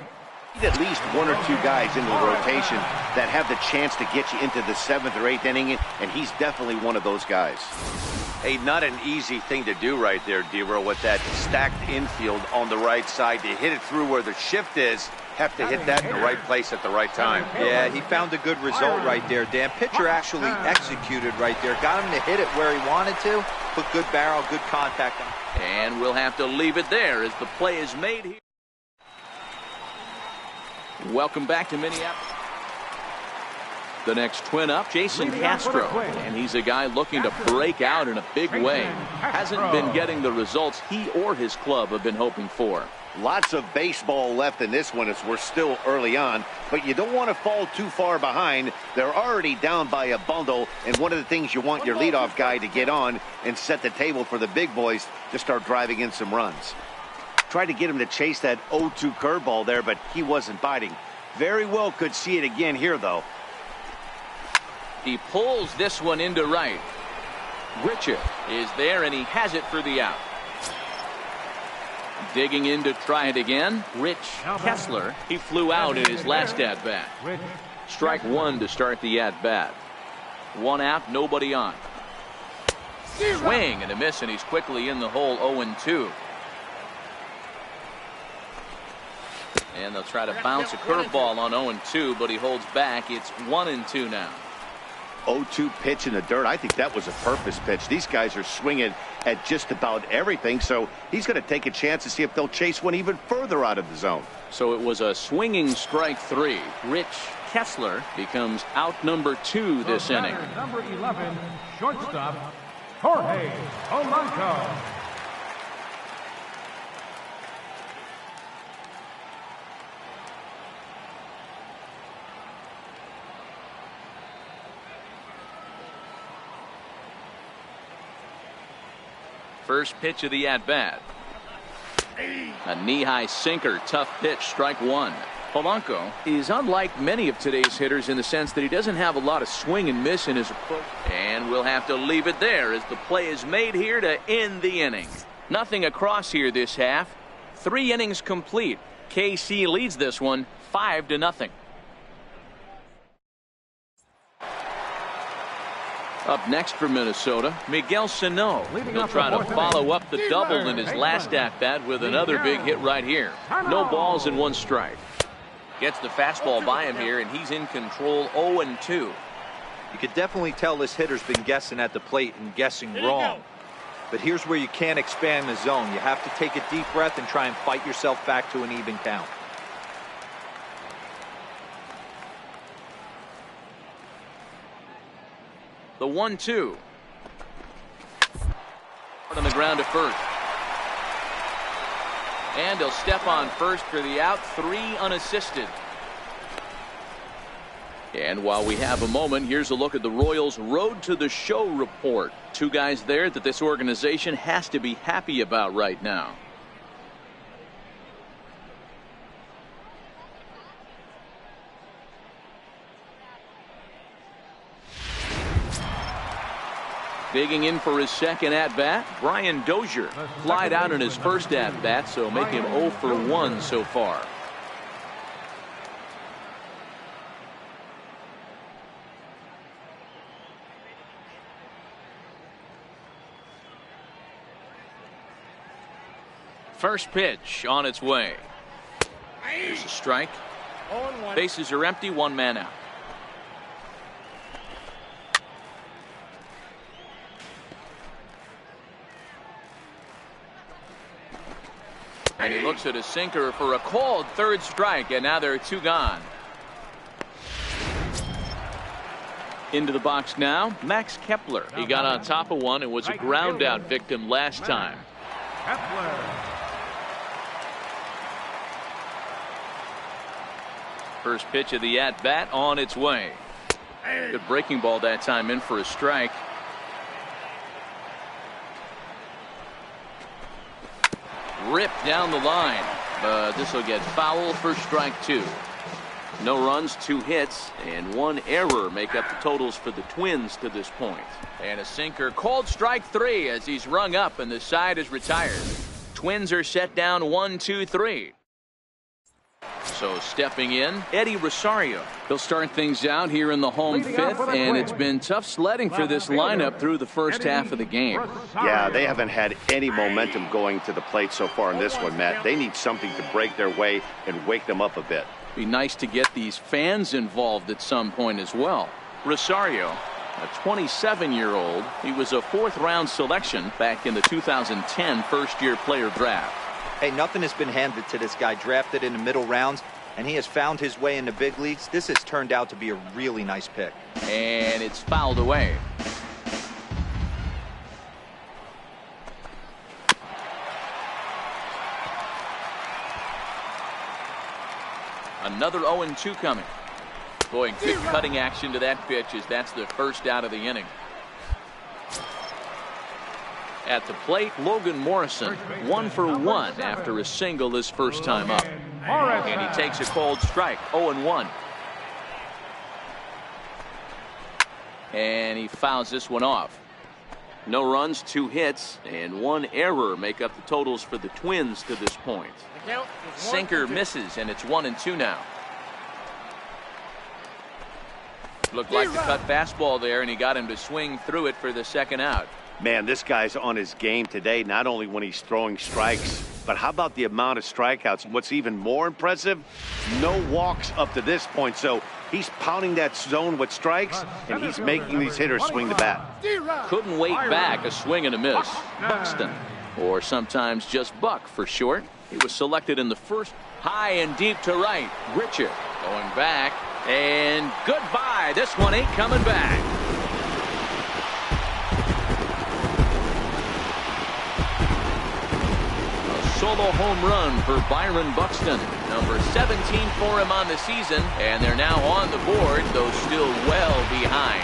You need at least 1 or 2 guys into the rotation that have the chance to get you into the 7th or 8th inning, and he's definitely one of those guys. Hey, not an easy thing to do right there, Dero, with that stacked infield on the right side. To hit it through where the shift is, have to hit that in the right place at the right time. Yeah, he found a good result right there, Dan. Pitcher actually executed right there. Got him to hit it where he wanted to. Put good barrel, good contact on. And we'll have to leave it there as the play is made here. Welcome back to Minneapolis. The next Twin up, Jason Castro, and he's a guy looking to break out in a big way. Hasn't been getting the results he or his club have been hoping for. Lots of baseball left in this one as we're still early on, but you don't want to fall too far behind. They're already down by a bundle, and one of the things you want your leadoff guy to get on and set the table for the big boys to start driving in some runs. Tried to get him to chase that 0-2 curveball there, but he wasn't biting. Very well could see it again here, though. He pulls this one into right. Richard is there, and he has it for the out. Digging in to try it again, Rich Kessler. He flew out in his last at-bat. Strike one to start the at-bat. One out, nobody on. Swing and a miss, and he's quickly in the hole, 0-2. And they'll try to bounce a curveball on 0-2, but he holds back. It's 1-2 now. 0-2 pitch in the dirt. I think that was a purpose pitch. These guys are swinging at just about everything, so he's going to take a chance to see if they'll chase one even further out of the zone. So it was a swinging strike three. Rich Kessler becomes out number 2 this inning. Number 11, shortstop, Jorge Polanco. First pitch of the at-bat. A knee-high sinker, tough pitch, strike one. Polanco is unlike many of today's hitters in the sense that he doesn't have a lot of swing and miss in his approach. And we'll have to leave it there as the play is made here to end the inning. Nothing across here this half. 3 innings complete. KC leads this one 5-0. Up next for Minnesota, Miguel Sano. He'll try to follow up the double in his last at-bat with another big hit right here. No balls and 1 strike. Gets the fastball by him here, and he's in control, 0-2. You could definitely tell this hitter's been guessing at the plate and guessing wrong. But here's where you can't expand the zone. You have to take a deep breath and try and fight yourself back to an even count. The 1-2. On the ground to first. And he'll step on first for the out, 3 unassisted. And while we have a moment, here's a look at the Royals' Road to the Show report. 2 guys there that this organization has to be happy about right now. Digging in for his second at-bat, Brian Dozier. Flied out in his first at-bat, so make him 0 for 1 so far. First pitch on its way. Here's a strike. Bases are empty, 1 man out. And he looks at his sinker for a called 3rd strike, and now there are 2 gone. Into the box now, Max Kepler. He got on top of one and was a ground out victim last time. Kepler. First pitch of the at-bat on its way. Good breaking ball that time, in for a strike. Ripped down the line, but this will get foul for strike 2. No runs, 2 hits, and 1 error make up the totals for the Twins to this point. And a sinker called strike 3 as he's rung up and the side is retired. Twins are set down 1-2-3. So stepping in, Eddie Rosario. He'll start things out here in the home 5th, and it's been tough sledding for this lineup through the first half of the game. Yeah, they haven't had any momentum going to the plate so far in this one, Matt. They need something to break their way and wake them up a bit. Be nice to get these fans involved at some point as well. Rosario, a 27-year-old. He was a 4th-round selection back in the 2010 first-year player draft. Hey, nothing has been handed to this guy. Drafted in the middle rounds, and he has found his way in the big leagues. This has turned out to be a really nice pick. And it's fouled away. Another 0-2 coming. Boy, good cutting action to that pitch as that's the first out of the inning. At the plate, Logan Morrison, 1 for 1 after a single his first time up. And he takes a cold strike, 0-1. And he fouls this one off. No runs, 2 hits, and 1 error make up the totals for the Twins to this point. Sinker misses, and it's 1-2 now. Looked like the cut fastball there, and he got him to swing through it for the second out. Man, this guy's on his game today, not only when he's throwing strikes, but how about the amount of strikeouts? What's even more impressive, no walks up to this point. So he's pounding that zone with strikes, and he's making these hitters swing the bat. Couldn't wait back, a swing and a miss. Buxton, or sometimes just Buck for short. He was selected in the first. High and deep to right. Richard going back, and goodbye. This one ain't coming back. Solo home run for Byron Buxton. Number 17 for him on the season, and they're now on the board, though still well behind.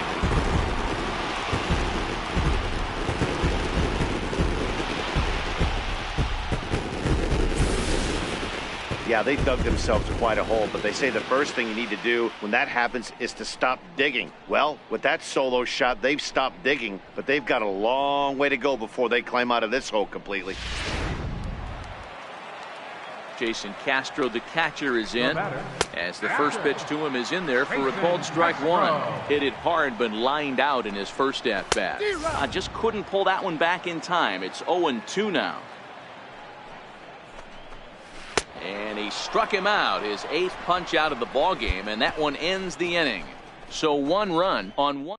Yeah, they dug themselves quite a hole, but they say the first thing you need to do when that happens is to stop digging. Well, with that solo shot, they've stopped digging, but they've got a long way to go before they climb out of this hole completely. Jason Castro, the catcher, is in as the first pitch to him is in there for a called strike 1. Hit it hard but lined out in his first at bat. I just couldn't pull that one back in time. It's 0-2 now. And he struck him out, his 8th punch out of the ball game, and that one ends the inning. So 1 run on 1.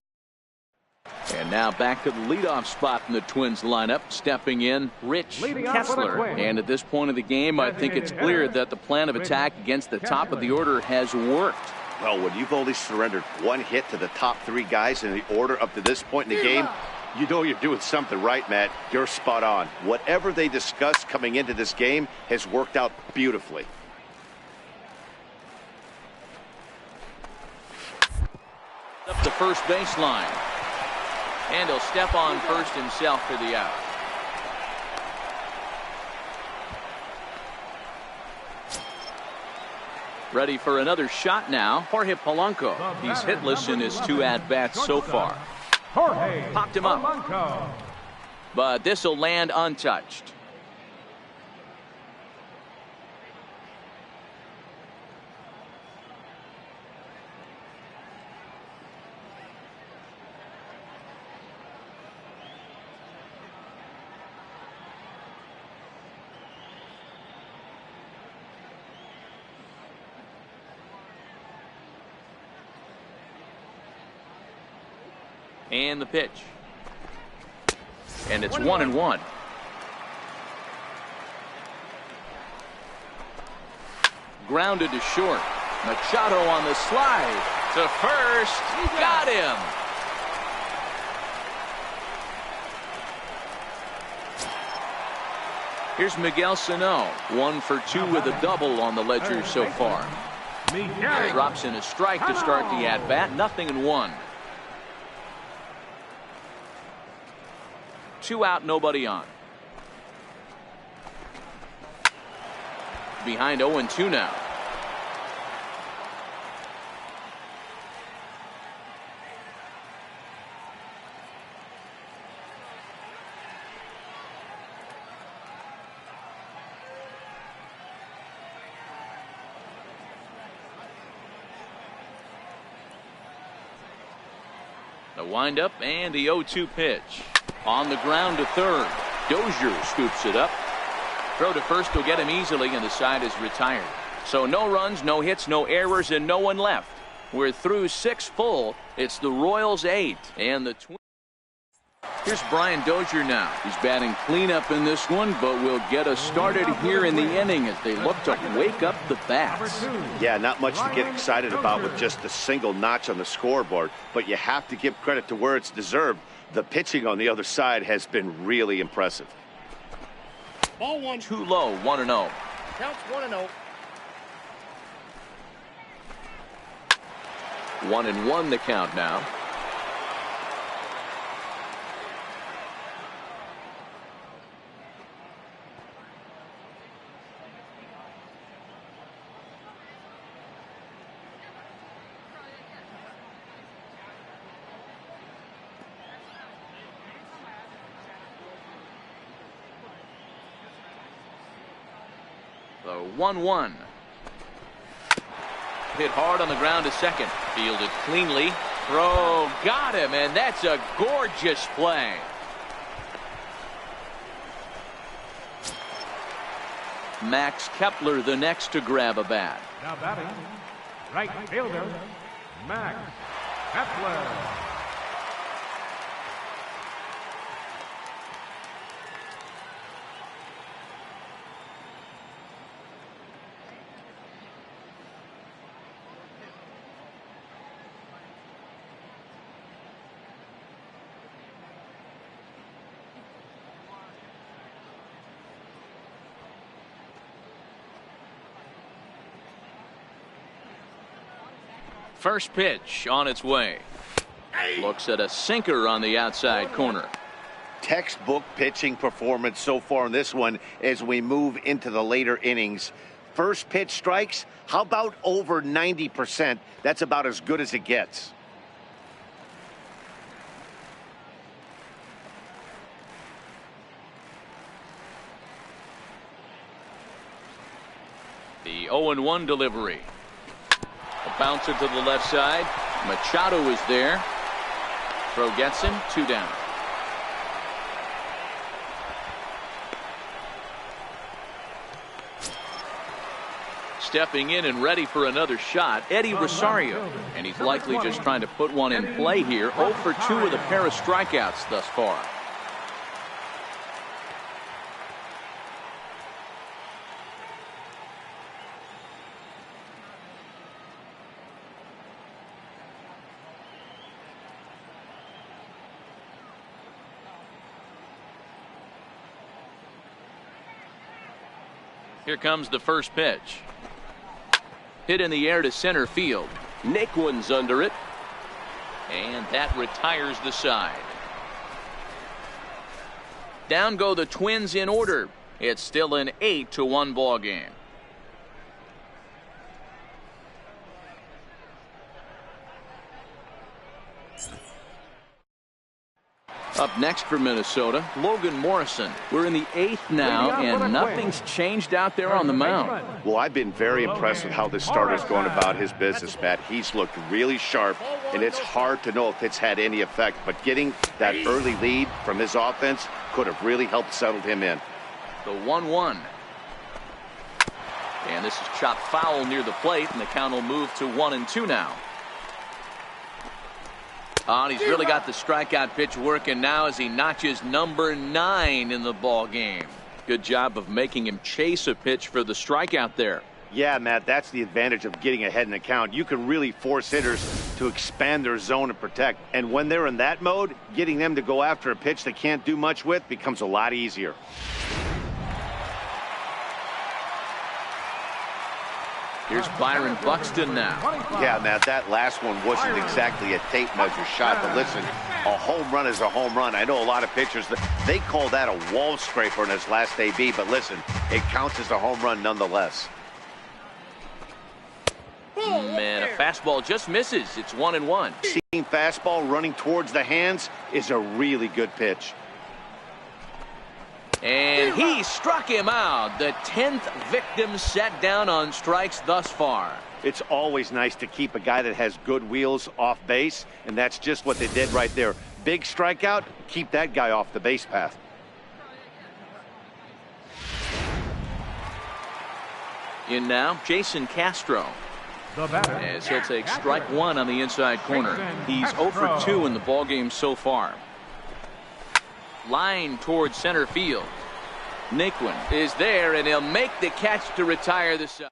And now back to the leadoff spot in the Twins lineup. Stepping in, Rich Kessler. And at this point of the game, I think it's clear that the plan of attack against the top of the order has worked. Well, when you've only surrendered 1 hit to the top 3 guys in the order up to this point in the game, you know you're doing something right, Matt. You're spot on. Whatever they discussed coming into this game has worked out beautifully. Up the first baseline. And he'll step on first himself for the out. Ready for another shot now. Jorge Polanco. He's hitless in his 2 at-bats so far. Popped him up. But this will land untouched. And the pitch. And it's 1-1. Grounded to short. Machado on the slide to first. Got him. Here's Miguel Sano, 1 for 2 with a double on the ledger so far. Drops in a strike to start the at-bat. 0-1. 2 out, nobody on. Behind 0-2 now. The windup and the 0-2 pitch. On the ground to third. Dozier scoops it up. Throw to first will get him easily, and the side is retired. So no runs, no hits, no errors, and no one left. We're through 6 full. It's the Royals 8 and the Twins. Here's Brian Dozier now. He's batting cleanup in this one, but will get us started here in the inning as they look to wake up the bats. Yeah, not much to get excited about with just a single notch on the scoreboard, but you have to give credit to where it's deserved. The pitching on the other side has been really impressive. Ball 1. Too low, 1-0. Counts 1-0. 1-1 the count now. The 1-1. Hit hard on the ground to second. Fielded cleanly. Throw. Got him, and that's a gorgeous play. Max Kepler the next to grab a bat. Now batting, right fielder, Max Kepler. First pitch on its way. Looks at a sinker on the outside corner. Textbook pitching performance so far in this one as we move into the later innings. First pitch strikes, how about over 90%? That's about as good as it gets. The 0-1 delivery. A bouncer to the left side. Machado is there. Throw gets him. 2 down. Stepping in and ready for another shot, Eddie Rosario. And he's likely just trying to put one in play here. 0 for 2 with a pair of strikeouts thus far. Here comes the first pitch. Hit in the air to center field. Naquin's under it. And that retires the side. Down go the Twins in order. It's still an 8-1 ball game. Up next for Minnesota, Logan Morrison. We're in the 8th now, and nothing's changed out there on the mound. Well, I've been very impressed with how this starter's going about his business, Matt. He's looked really sharp, and it's hard to know if it's had any effect. But getting that early lead from his offense could have really helped settle him in. The 1-1. And this is chopped foul near the plate, and the count will move to 1-2 now. Oh, and he's really got the strikeout pitch working now as he notches number 9 in the ball game. Good job of making him chase a pitch for the strikeout there. Yeah, Matt, that's the advantage of getting ahead in the count. You can really force hitters to expand their zone and protect. And when they're in that mode, getting them to go after a pitch they can't do much with becomes a lot easier. Here's Byron Buxton now. Yeah, Matt, that last one wasn't exactly a tape measure shot, but listen, a home run is a home run. I know a lot of pitchers, they call that a wall scraper in his last AB, but listen, it counts as a home run nonetheless. Man, a fastball just misses. It's 1-1. Seeing fastball running towards the hands is a really good pitch. And he struck him out. The 10th victim set down on strikes thus far. It's always nice to keep a guy that has good wheels off base, and that's just what they did right there. Big strikeout, keep that guy off the base path. In now, Jason Castro. As he'll take strike 1 on the inside corner. He's 0 for 2 in the ballgame so far. Line towards center field. Naquin is there, and he'll make the catch to retire the side.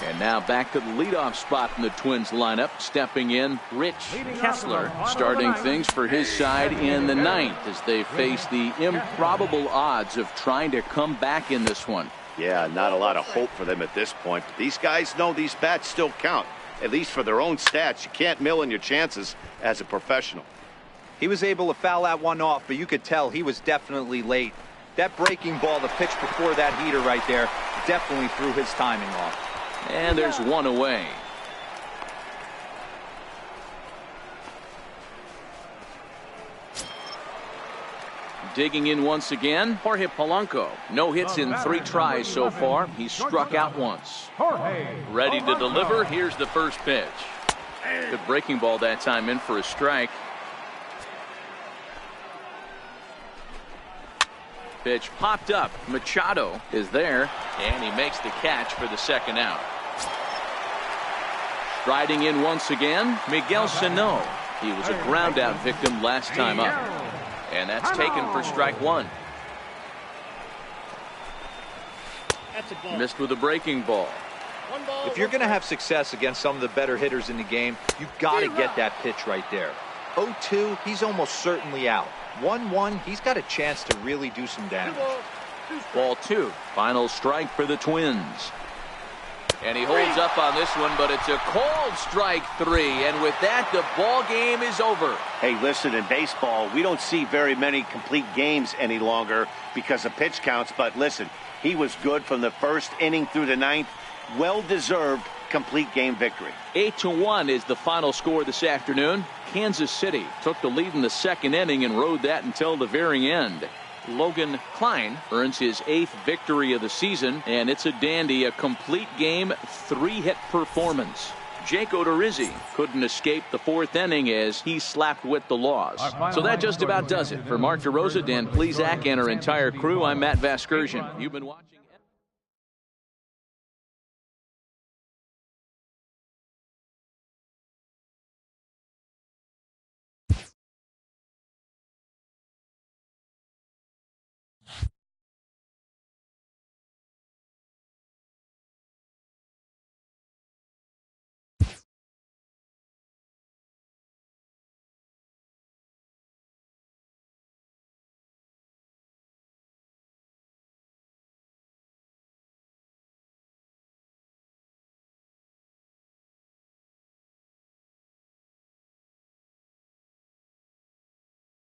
And now back to the leadoff spot in the Twins lineup. Stepping in, Rich Kessler, starting things for his side in the 9th as they face the improbable odds of trying to come back in this one. Yeah, not a lot of hope for them at this point. But these guys know these bats still count. at least for their own stats. You can't mill in your chances as a professional. He was able to foul that one off, but you could tell he was definitely late. That breaking ball, the pitch before that heater right there, definitely threw his timing off. And there's one away. Digging in once again, Jorge Polanco. No hits in 3 tries so far. He's struck out once. Ready to deliver. Here's the first pitch. Good breaking ball that time, in for a strike. Pitch popped up. Machado is there, and he makes the catch for the second out. Striding in once again, Miguel Sano. He was a ground out victim last time up. And that's taken for strike 1. Missed with a breaking ball. If you're going to have success against some of the better hitters in the game, you've got to get that pitch right there. 0-2, he's almost certainly out. 1-1, he's got a chance to really do some damage. Ball 2. Final strike for the Twins. And he holds up on this one, but it's a cold strike 3. And with that, the ball game is over. Hey, listen, in baseball, we don't see very many complete games any longer because of pitch counts. But listen, he was good from the first inning through the 9th. Well-deserved complete game victory. 8-1 is the final score this afternoon. Kansas City took the lead in the second inning and rode that until the very end. Logan Klein earns his 8th victory of the season, and it's a dandy, a complete game 3-hit performance. Jake Odorizzi couldn't escape the 4th inning as he slapped with the loss. So that just about does it. For Mark DeRosa, Dan Plesac, and our entire crew, I'm Matt Vasgersian. You've been watching.